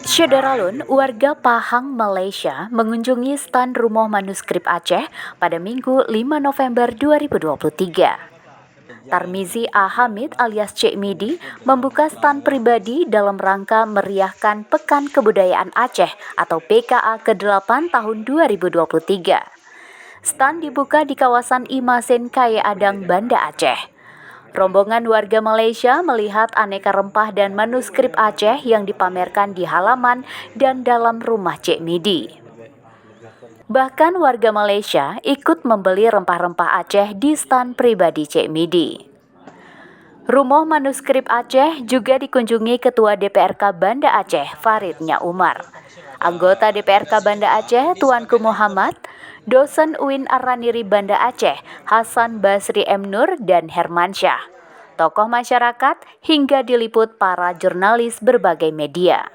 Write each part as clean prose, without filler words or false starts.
Syederalun, warga Pahang, Malaysia, mengunjungi stan Rumah Manuskrip Aceh pada Minggu 5 November 2023. Tarmizi A. Hamid alias Cik Midi membuka stan pribadi dalam rangka meriahkan Pekan Kebudayaan Aceh atau PKA ke-8 tahun 2023. Stan dibuka di kawasan Imasin Kaya Adang, Banda Aceh. Rombongan warga Malaysia melihat aneka rempah dan manuskrip Aceh yang dipamerkan di halaman dan dalam rumah Cik Midi. Bahkan warga Malaysia ikut membeli rempah-rempah Aceh di stan pribadi Cik Midi. Rumah Manuskrip Aceh juga dikunjungi Ketua DPRK Banda Aceh, Farid Nya Umar, anggota DPRK Banda Aceh, Tuanku Muhammad, dosen UIN Ar-Raniri Banda Aceh, Hasan Basri M. Nur dan Hermansyah, tokoh masyarakat, hingga diliput para jurnalis berbagai media.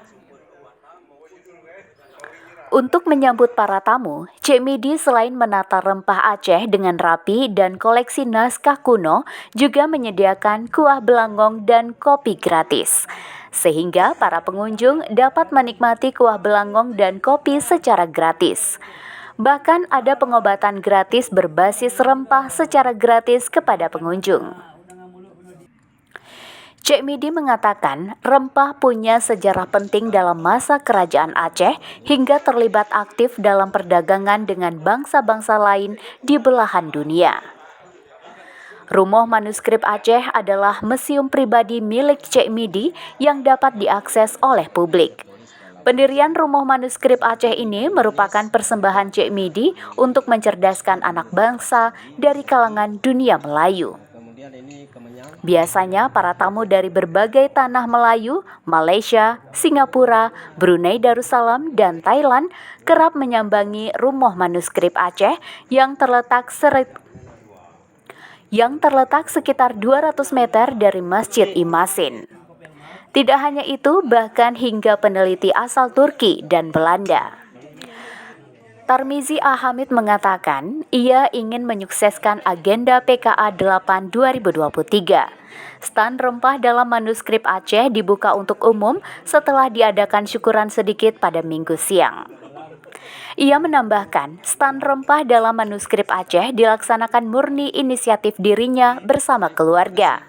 Untuk menyambut para tamu, Cik Midi selain menata rempah Aceh dengan rapi dan koleksi naskah kuno, juga menyediakan kuah belangong dan kopi gratis. Sehingga para pengunjung dapat menikmati kuah belangong dan kopi secara gratis. Bahkan ada pengobatan gratis berbasis rempah secara gratis kepada pengunjung. Cik Midi mengatakan rempah punya sejarah penting dalam masa kerajaan Aceh hingga terlibat aktif dalam perdagangan dengan bangsa-bangsa lain di belahan dunia. Rumah Manuskrip Aceh adalah museum pribadi milik Cik Midi yang dapat diakses oleh publik. Pendirian Rumah Manuskrip Aceh ini merupakan persembahan Cik Midi untuk mencerdaskan anak bangsa dari kalangan dunia Melayu. Biasanya para tamu dari berbagai tanah Melayu, Malaysia, Singapura, Brunei Darussalam, dan Thailand kerap menyambangi Rumah Manuskrip Aceh yang terletak sekitar 200 meter dari Masjid Imasin. Tidak hanya itu, bahkan hingga peneliti asal Turki dan Belanda. Tarmizi A. Hamid mengatakan ia ingin menyukseskan agenda PKA 8 2023. Stan rempah dalam manuskrip Aceh dibuka untuk umum setelah diadakan syukuran sedikit pada Minggu siang. Ia menambahkan, stan rempah dalam manuskrip Aceh dilaksanakan murni inisiatif dirinya bersama keluarga.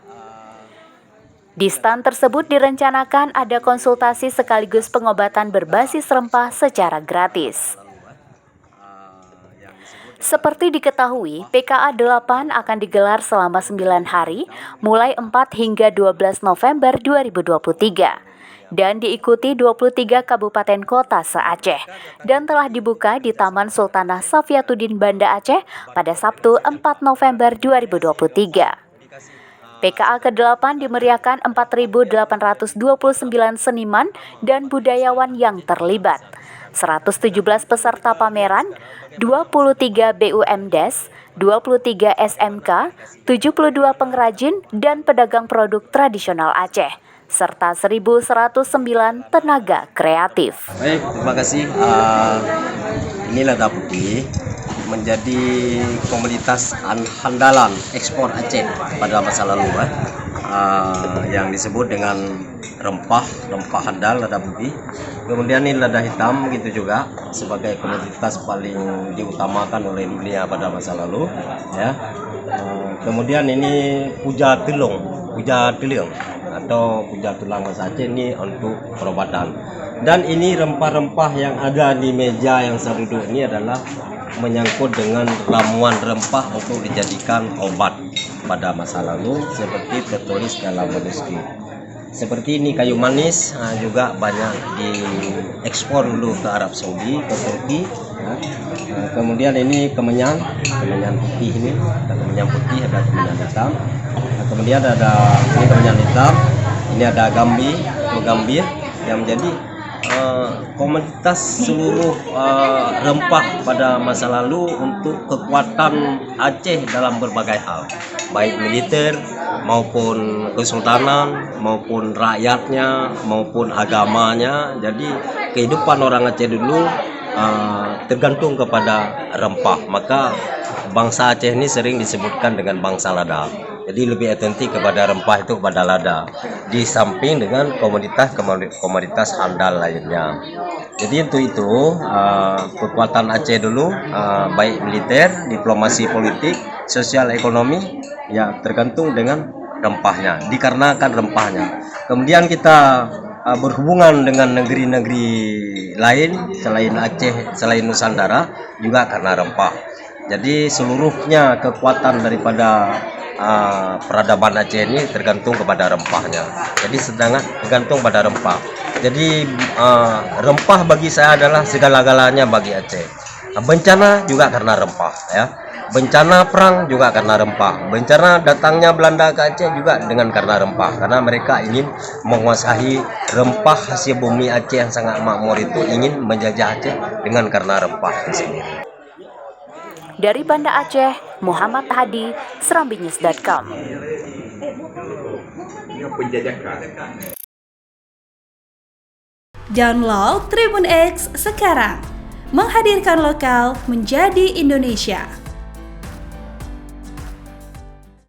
Di stan tersebut direncanakan ada konsultasi sekaligus pengobatan berbasis rempah secara gratis. Seperti diketahui, PKA 8 akan digelar selama 9 hari, mulai 4 hingga 12 November 2023, dan diikuti 23 kabupaten kota se-Aceh, dan telah dibuka di Taman Sultanah Safiatuddin Banda Aceh pada Sabtu 4 November 2023. PKA ke-8 dimeriahkan 4.829 seniman dan budayawan yang terlibat. 117 peserta pameran, 23 BUMDes, 23 SMK, 72 pengrajin dan pedagang produk tradisional Aceh, serta 1.109 tenaga kreatif. Baik, terima kasih. Inilah Lada Putih menjadi komunitas andalan ekspor Aceh pada masa lalu, yang disebut dengan rempah handal lada putih. Kemudian ini lada hitam gitu juga sebagai komoditas paling diutamakan oleh dunia pada masa lalu, ya. Kemudian ini puja telung atau puja tulang bahasa Aceh ini untuk perobatan. Dan ini rempah-rempah yang ada di meja yang saya duduk ini adalah menyangkut dengan ramuan rempah untuk dijadikan obat pada masa lalu seperti tertulis dalam manuskrip. Seperti ini kayu manis juga banyak diekspor dulu ke Arab Saudi, ke Turki. Kemudian ini kemenyan putih ini, ada kemenyan putih, ada kemenyan hitam. Kemudian ada ini kemenyan hitam, ini ada gambir yang menjadi komoditas seluruh rempah pada masa lalu untuk kekuatan Aceh dalam berbagai hal, baik militer maupun kesultanan maupun rakyatnya maupun agamanya. Jadi kehidupan orang Aceh dulu tergantung kepada rempah. Maka bangsa Aceh ini sering disebutkan dengan bangsa lada, Jadi lebih otentik kepada rempah itu kepada lada. Di samping dengan komoditas handal lainnya. Jadi untuk itu kekuatan Aceh dulu baik militer, diplomasi politik, sosial ekonomi ya tergantung dengan rempahnya, dikarenakan rempahnya. Kemudian kita berhubungan dengan negeri-negeri lain selain Aceh, selain Nusantara juga karena rempah. Jadi seluruhnya kekuatan daripada peradaban Aceh ini tergantung kepada rempahnya. Jadi sangat tergantung pada rempah. Jadi rempah bagi saya adalah segala-galanya bagi Aceh. Bencana juga karena rempah ya. Bencana perang juga karena rempah. Bencana datangnya Belanda ke Aceh juga karena rempah. Karena mereka ingin menguasai rempah hasil bumi Aceh yang sangat makmur itu, ingin menjajah Aceh karena rempah itu sendiri. Dari Banda Aceh, Muhammad Hadi, serambinews.com. Download Tribun X sekarang, menghadirkan lokal menjadi Indonesia.